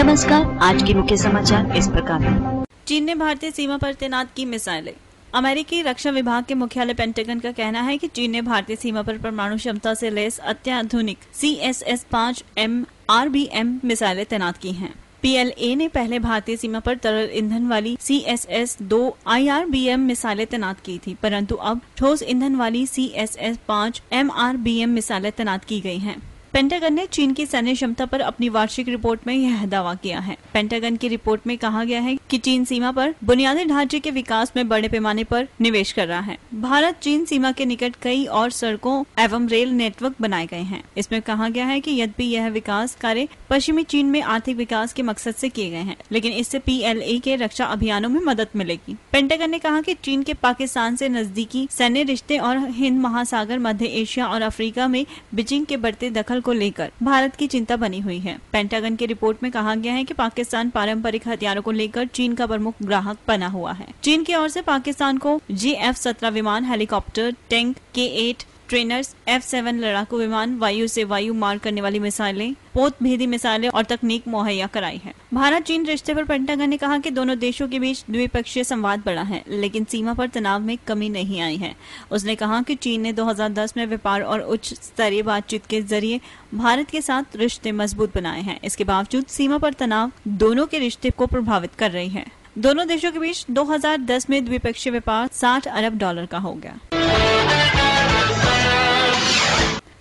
नमस्कार, आज के मुख्य समाचार इस प्रकार हैं। चीन ने भारतीय सीमा पर तैनात की मिसाइलें। अमेरिकी रक्षा विभाग के मुख्यालय पेंटागन का कहना है कि चीन ने भारतीय सीमा पर परमाणु क्षमता से लैस अत्याधुनिक CSS-5 MRBM मिसाइलें तैनात की हैं। PLA ने पहले भारतीय सीमा पर तरल ईंधन वाली CSS-2 IRBM मिसाइलें तैनात की थी, परंतु अब ठोस ईंधन वाली CSS-5 MRBM मिसाइलें तैनात की गई हैं। पेंटागन ने चीन की सैन्य क्षमता पर अपनी वार्षिक रिपोर्ट में यह दावा किया है। पेंटागन की रिपोर्ट में कहा गया है कि चीन सीमा पर बुनियादी ढांचे के विकास में बड़े पैमाने पर निवेश कर रहा है। भारत चीन सीमा के निकट कई और सड़कों एवं रेल नेटवर्क बनाए गए हैं। इसमें कहा गया है कि यद्यपि यह विकास कार्य पश्चिमी चीन में आर्थिक विकास के मकसद से किए गए हैं, लेकिन इससे PLA के रक्षा अभियानों में मदद मिलेगी। पेंटागन ने कहा कि चीन के पाकिस्तान से नजदीकी सैन्य रिश्ते और हिंद महासागर, मध्य एशिया और अफ्रीका में बीजिंग के बढ़ते दखल को लेकर भारत की चिंता बनी हुई है। पेंटागन की रिपोर्ट में कहा गया है कि पाकिस्तान पारंपरिक हथियारों को लेकर चीन का प्रमुख ग्राहक बना हुआ है। चीन की ओर से पाकिस्तान को F-17 विमान, helicopter, tank, K-8 trainers, F-7 लड़ाकू विमान, वायु से वायु मार करने वाली मिसाइलें, पोतभेदी मिसाइलें और तकनीक मुहैया कराई है। भारत चीन रिश्ते पर पेंटागन ने कहा कि दोनों देशों के बीच द्विपक्षीय संवाद बढ़ा है, लेकिन सीमा पर तनाव में कमी नहीं आई है। उसने कहा कि चीन ने 2010 में व्यापार और उच्च स्तरीय बातचीत के जरिए भारत के साथ रिश्ते मजबूत बनाए हैं। इसके बावजूद सीमा पर तनाव दोनों के रिश्ते को प्रभावित कर रही है। दोनों देशों के बीच 2010 में द्विपक्षीय व्यापार $60 अरब का हो गया।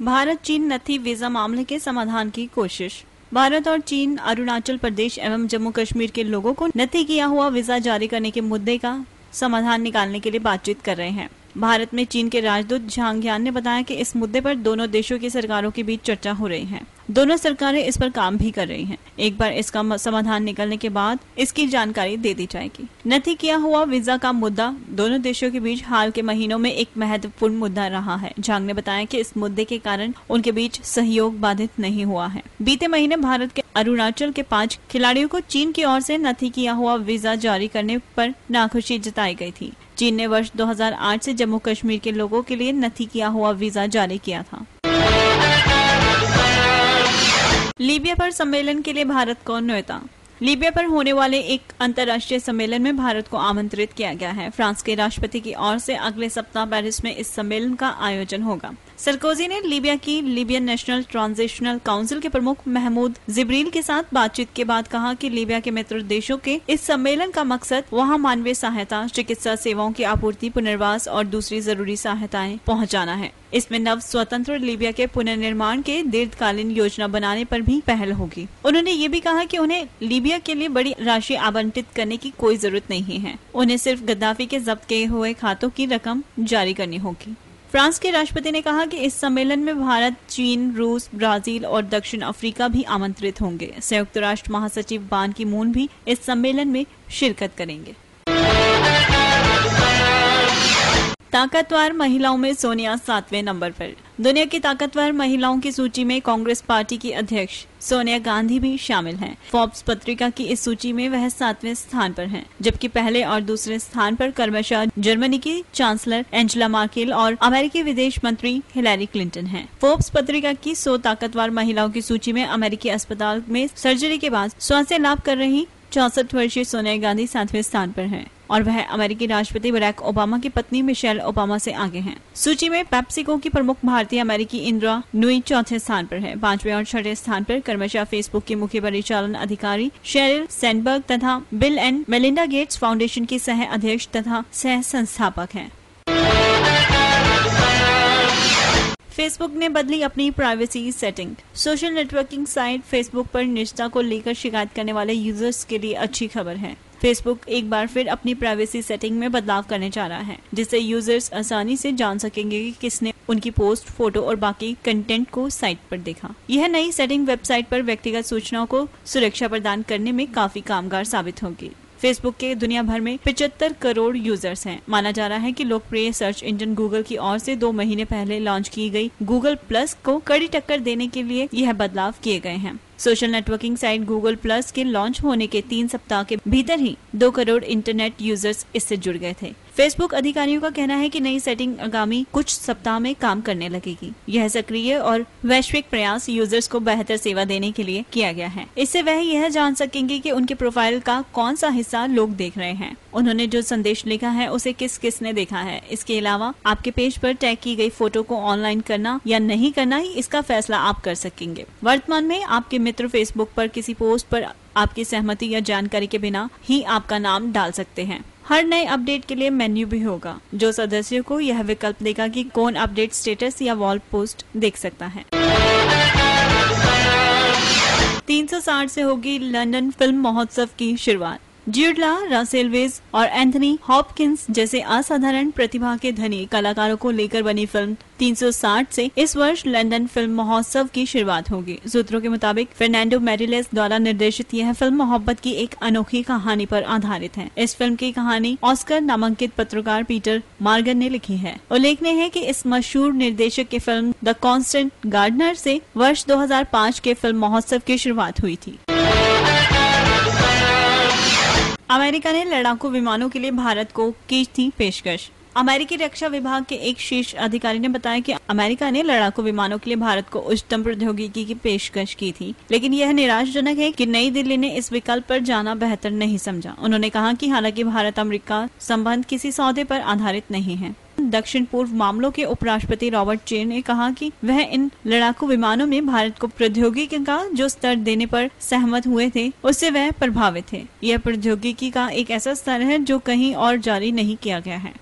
भारत चीन नथी वीजा मामले के समाधान की कोशिश। भारत और चीन अरुणाचल प्रदेश एवं जम्मू कश्मीर के लोगों को नथी किया हुआ वीजा जारी करने के मुद्दे का समाधान निकालने के लिए बातचीत कर रहे हैं। भारत में चीन के राजदूत झांग यान ने बताया कि इस मुद्दे पर दोनों देशों की सरकारों के बीच चर्चा हो रही है। दोनों सरकारें इस पर काम भी कर रही हैं। एक बार इसका समाधान निकलने के बाद इसकी जानकारी दे दी जाएगी। नथी किया हुआ वीजा का मुद्दा दोनों देशों के बीच हाल के महीनों में एक महत्वपूर्ण मुद्दा रहा है। झांग ने बताया कि इस मुद्दे के कारण उनके बीच सहयोग बाधित नहीं हुआ है। बीते महीने भारत के अरुणाचल के 5 खिलाड़ियों को चीन की ओर से नथी किया हुआ वीजा जारी करने पर नाखुशी जताई गई थी। चीन ने वर्ष 2008 से जम्मू कश्मीर के लोगों के लिए नथी किया हुआ वीजा जारी किया था। लीबिया पर सम्मेलन के लिए भारत को न्योता। लीबिया पर होने वाले एक अंतर्राष्ट्रीय सम्मेलन में भारत को आमंत्रित किया गया है। फ्रांस के राष्ट्रपति की ओर से अगले सप्ताह पेरिस में इस सम्मेलन का आयोजन होगा। सरकोजी ने लीबिया की लीबियन नेशनल ट्रांजिशनल काउंसिल के प्रमुख महमूद जिब्रील के साथ बातचीत के बाद कहा कि लीबिया के मित्र देशों के इस सम्मेलन का मकसद वहां मानवीय सहायता, चिकित्सा सेवाओं की आपूर्ति, पुनर्वास और दूसरी जरूरी सहायताएं पहुंचाना है। इसमें नव स्वतंत्र लीबिया के पुनर्निर्माण के दीर्घकालीन योजना बनाने पर भी पहल होगी। उन्होंने ये भी कहा कि उन्हें लीबिया के लिए बड़ी राशि आवंटित करने की कोई जरूरत नहीं है। उन्हें सिर्फ गद्दाफी के जब्त किए हुए खातों की रकम जारी करनी होगी। फ्रांस के राष्ट्रपति ने कहा कि इस सम्मेलन में भारत, चीन, रूस, ब्राजील और दक्षिण अफ्रीका भी आमंत्रित होंगे। संयुक्त राष्ट्र महासचिव बान की मून भी इस सम्मेलन में शिरकत करेंगे। ताकतवर महिलाओं में सोनिया 7वें नंबर पर। दुनिया की ताकतवर महिलाओं की सूची में कांग्रेस पार्टी की अध्यक्ष सोनिया गांधी भी शामिल हैं। फोर्ब्स पत्रिका की इस सूची में वह 7वें स्थान पर हैं, जबकि पहले और दूसरे स्थान पर क्रमशः जर्मनी की चांसलर एंजेला मार्केल और अमेरिकी विदेश मंत्री हिलैरी क्लिंटन हैं। फोर्ब्स पत्रिका की 100 ताकतवर महिलाओं की सूची में अमेरिकी अस्पताल में सर्जरी के बाद स्वास्थ्य लाभ कर रही 64 वर्षीय सोनिया गांधी 7वें स्थान पर हैं और वह अमेरिकी राष्ट्रपति बराक ओबामा की पत्नी मिशेल ओबामा से आगे हैं। सूची में पेप्सिको की प्रमुख भारतीय अमेरिकी इंदिरा नुई 4थे स्थान पर है। 5वें और 6ठे स्थान पर क्रमशः फेसबुक की मुख्य परिचालन अधिकारी शेरिल सैंडबर्ग तथा bill and Melinda Gates foundation की सह अध्यक्ष तथा सह संस्थापक हैं। फेसबुक ने बदली अपनी privacy setting. Social networking site Facebook पर निजता को लेकर शिकायत करने वाले यूजर्स के लिए अच्छी खबर है। फेसबुक एक बार फिर अपनी प्राइवेसी सेटिंग में बदलाव करने जा रहा है, जिससे यूजर्स आसानी से जान सकेंगे कि किसने उनकी पोस्ट, फोटो और बाकी कंटेंट को साइट पर देखा। यह नई सेटिंग वेबसाइट पर व्यक्तिगत सूचनाओं को सुरक्षा प्रदान करने में काफी कामगार साबित होगी। फेसबुक के दुनिया भर में 75 करोड़ यूजर्स हैं। माना जा रहा है कि लोकप्रिय सर्च इंजन गूगल की ओर से 2 महीने पहले लॉन्च की गई गूगल प्लस को कड़ी टक्कर देने के लिए यह बदलाव किए गए हैं। Social networking site Google plus के लॉन्च होने के 3 सप्ताह के भीतर ही 2 करोड़ इंटरनेट यूजर्स इससे जुड़ गए थे। फेसबुक अधिकारियों का कहना है कि नई सेटिंग आगामी कुछ सप्ताह में काम करने लगेगी। यह सक्रिय और वैश्विक प्रयास यूजर्स को बेहतर सेवा देने के लिए किया गया है। इससे वह यह जान सकेंगे कि उनके प्रोफाइल का कौन सा हिस्सा लोग देख रहे हैं, उन्होंने जो संदेश लिखा है उसे किस किस ने देखा है। इसके अलावा आपके पेज पर टैग की गई फोटो को ऑनलाइन करना या नहीं करना ही इसका फैसला आप कर सकेंगे। वर्तमान में आपके मित्र फेसबुक पर किसी पोस्ट पर आपकी सहमति या जानकारी के बिना ही आपका नाम डाल सकते हैं। हर नए अपडेट के लिए मेन्यू भी होगा, जो सदस्यों को यह विकल्प देगा कि कौन अपडेट स्टेटस या वॉल पोस्ट देख सकता है। 360 से होगी लंदन फिल्म महोत्सव की शुरुआत। ज्यूड लॉ, रसेल वेज और एंथनी हॉपकिंस जैसे असाधारण प्रतिभा के धनी कलाकारों को लेकर बनी फिल्म 360 से इस वर्ष लंदन फिल्म महोत्सव की शुरुआत होगी। सूत्रों के मुताबिक फेर्नांडो मेरिलेस द्वारा निर्देशित यह फिल्म मोहब्बत की एक अनोखी कहानी पर आधारित है। इस फिल्म की कहानी ऑस्कर नामांकित पत्रकार पीटर मॉर्गन ने लिखी है। उल्लेखनीय है कि इस मशहूर निर्देशक की फिल्म द कांस्टेंट गार्डनर से वर्ष 2005 के फिल्म महोत्सव की शुरुआत हुई थी। अमेरिका ने लड़ाकू विमानों के लिए भारत को की थी पेशकश। अमेरिकी रक्षा विभाग के एक शीर्ष अधिकारी ने बताया कि अमेरिका ने लड़ाकू विमानों के लिए भारत को उच्चतम प्रौद्योगिकी की पेशकश की थी, लेकिन यह निराशाजनक है कि नई दिल्ली ने इस विकल्प पर जाना बेहतर नहीं समझा। उन्होंने कहा कि हालांकि भारत अमेरिका संबंध किसी सौदे पर आधारित नहीं है। दक्षिण पूर्व मामलों के उपराष्ट्रपति रॉबर्ट चे ने कहा कि वह इन लड़ाकू विमानों में भारत को प्रौद्योगिकी का जो स्तर देने पर सहमत हुए थे उससे वह प्रभावित थे। यह प्रौद्योगिकी का एक ऐसा स्तर है जो कहीं और जारी नहीं किया गया है।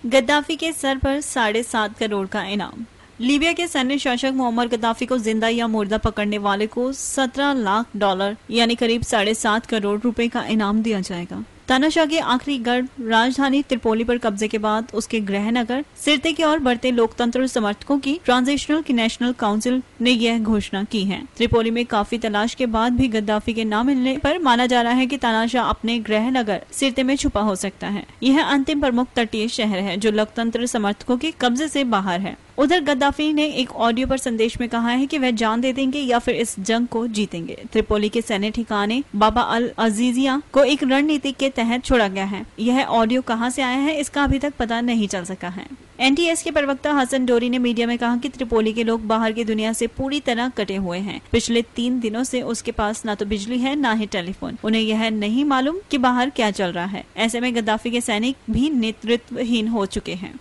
गद्दाफी के सर पर 7.5 करोड़ का इनाम। लीबिया के सैन्य शासक मोहम्मद गद्दाफी को जिंदा या मुर्दा पकड़ने वाले को $17 लाख यानी करीब 7.5 करोड़ रुपए का इनाम दिया जाएगा। तानाशाह के आखिरी गढ़ राजधानी त्रिपोली पर कब्जे के बाद उसके गृह नगर सिरते की ओर बढ़ते लोकतंत्र समर्थकों की ट्रांजिशनल नेशनल काउंसिल ने यह घोषणा की है। त्रिपोली में काफी तलाश के बाद भी गद्दाफी के न मिलने पर माना जा रहा है कि तानाशाह अपने गृह नगर सिरते में छुपा हो सकता है। यह अंतिम प्रमुख तटीय शहर है जो लोकतंत्र समर्थकों के कब्जे से बाहर है। उधर गद्दाफी ने एक ऑडियो पर संदेश में कहा है कि वह जान दे देंगे या फिर इस जंग को जीतेंगे। त्रिपोली के सैन्य ठिकाने बाबा अल अजीजिया को एक रणनीति के तहत छोड़ा गया है। यह ऑडियो कहां से आया है इसका अभी तक पता नहीं चल सका है। एनटीएस के प्रवक्ता हसन डोरी ने मीडिया में कहा कि त्रिपोली के लोग बाहर की दुनिया से पूरी तरह कटे हुए हैं। पिछले 3 दिनों से उसके पास न तो बिजली है न ही टेलीफोन। उन्हें यह नहीं मालूम कि बाहर क्या चल रहा है। ऐसे में गद्दाफी के सैनिक भी नेतृत्वहीन हो चुके हैं।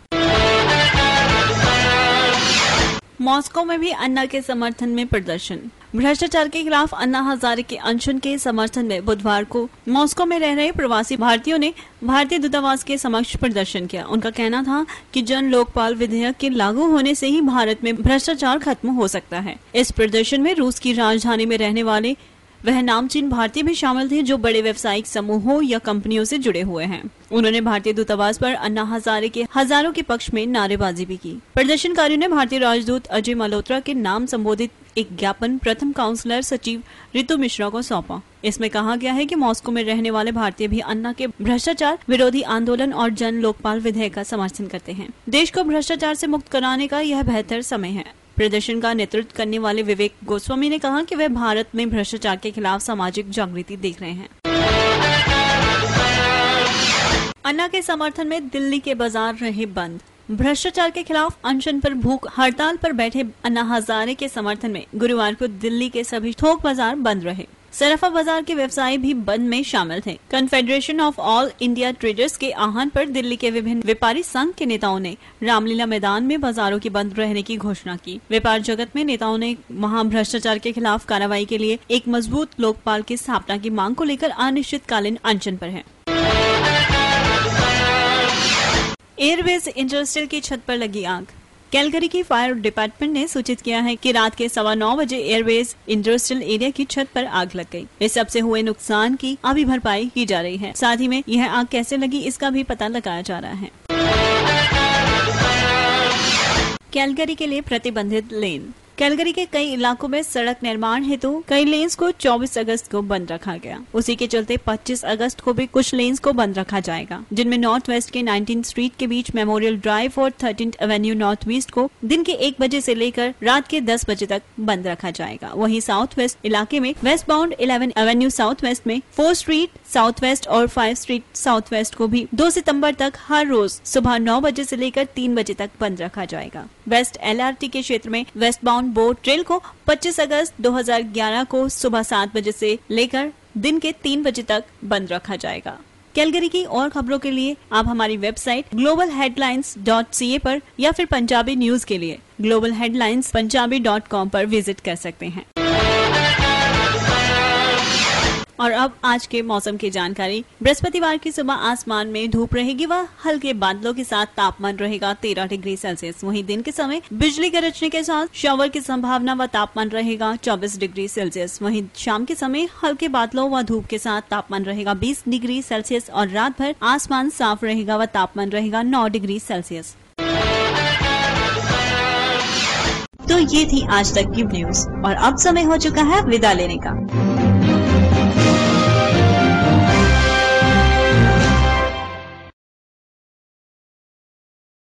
मॉस्को में भी अन्ना के समर्थन में प्रदर्शन। भ्रष्टाचार के खिलाफ अन्ना हजारे के अनशन के समर्थन में बुधवार को मॉस्को में रह रहे प्रवासी भारतीयों ने भारतीय दूतावास के समक्ष प्रदर्शन किया। उनका कहना था कि जन लोकपाल विधेयक के लागू होने से ही भारत में भ्रष्टाचार खत्म हो सकता है। इस प्रदर्शन में रूस की राजधानी में रहने वाले वह नामचीन भारतीय भी शामिल थे जो बड़े व्यावसायिक समूहों या कंपनियों से जुड़े हुए हैं। उन्होंने भारतीय दूतावास पर अन्ना हजारे के हजारों के पक्ष में नारेबाजी भी की। प्रदर्शनकारियों ने भारतीय राजदूत अजय मल्होत्रा के नाम संबोधित एक ज्ञापन प्रथम काउंसलर सचिव ऋतु मिश्रा को सौंपा। इसमें कहा गया है कि मॉस्को में रहने वाले भारतीय भी अन्ना के भ्रष्टाचार विरोधी आंदोलन और जन लोकपाल विधेयक का समर्थन करते हैं। देश को भ्रष्टाचार से मुक्त कराने का यह बेहतर समय है। प्रदर्शन का नेतृत्व करने वाले विवेक गोस्वामी ने कहा कि वे भारत में भ्रष्टाचार के खिलाफ सामाजिक जागृति देख रहे हैं। अन्ना के समर्थन में दिल्ली के बाजार रहे बंद। भ्रष्टाचार के खिलाफ अनशन पर भूख हड़ताल पर बैठे अन्ना हजारे के समर्थन में गुरुवार को दिल्ली के सभी थोक बाजार बंद रहे। सराफा बाजार के व्यवसायी भी बंद में शामिल थे। Confederation of all India traders के आह्वान पर दिल्ली के विभिन्न व्यापारी संघ के नेताओं ने रामलीला मैदान में बाजारों की बंद रहने की घोषणा की। व्यापार जगत में नेताओं ने वहां भ्रष्टाचार के खिलाफ कार्रवाई के लिए एक मजबूत लोकपाल की स्थापना की मांग को लेकर अनिश्चितकालीन अनशन पर है। एयरवेज इंडस्ट्रियल की छत पर लगी आग। कैलगरी की फायर डिपार्टमेंट ने सूचित किया है कि रात के 9:15 बजे एयरवेज इंडस्ट्रियल एरिया की छत पर आग लग गई। इस सबसे हुए नुकसान की अभी भरपाई की जा रही है। साथ ही में यह आग कैसे लगी इसका भी पता लगाया जा रहा है। कैलगरी के लिए प्रतिबंधित लेन। कैलगरी के कई इलाकों में सड़क निर्माण हेतु कई लेन्स को 24 अगस्त को बंद रखा गया। उसी के चलते 25 अगस्त को भी कुछ लेन्स को बंद रखा जाएगा, जिनमें नॉर्थ वेस्ट के 19th स्ट्रीट के बीच मेमोरियल ड्राइव और 13th एवेन्यू नॉर्थ वेस्ट को दिन के 1 बजे से लेकर रात के 10 बजे तक बंद रखा जाएगा। वहीं साउथ वेस्ट इलाके में waste bound 11 Avenue south west में 4 स्ट्रीट साउथ वेस्ट और 5 स्ट्रीट साउथ वेस्ट को भी 2 सितंबर तक हर रोज सुबह 9 बजे से लेकर 3 बजे तक बंद रखा जाएगा। वेस्ट LRT के क्षेत्र में वेस्ट बाउंड बोट ट्रेल को 25 अगस्त 2011 को सुबह 7 बजे से लेकर दिन के 3 बजे तक बंद रखा जाएगा। कैलगरी की और खबरों के लिए आप हमारी वेबसाइट globalheadlines.ca पर या फिर पंजाबी न्यूज के लिए globalheadlinespunjabi.com पर विजिट कर सकते हैं। और अब आज के मौसम की जानकारी। बृहस्पतिवार की सुबह आसमान में धूप रहेगी व हल्के बादलों के साथ तापमान रहेगा 13 डिग्री सेल्सियस। वहीं दिन के समय बिजली गरजने के साथ शॉवर की संभावना व तापमान रहेगा 24 डिग्री सेल्सियस। वहीं शाम के समय हल्के बादलों व धूप के साथ तापमान रहेगा 20 डिग्री सेल्सियस और रात भर आसमान साफ रहेगा व तापमान रहेगा 9 डिग्री सेल्सियस। तो ये थी आज तक की न्यूज और अब समय हो चुका है विदा लेने का।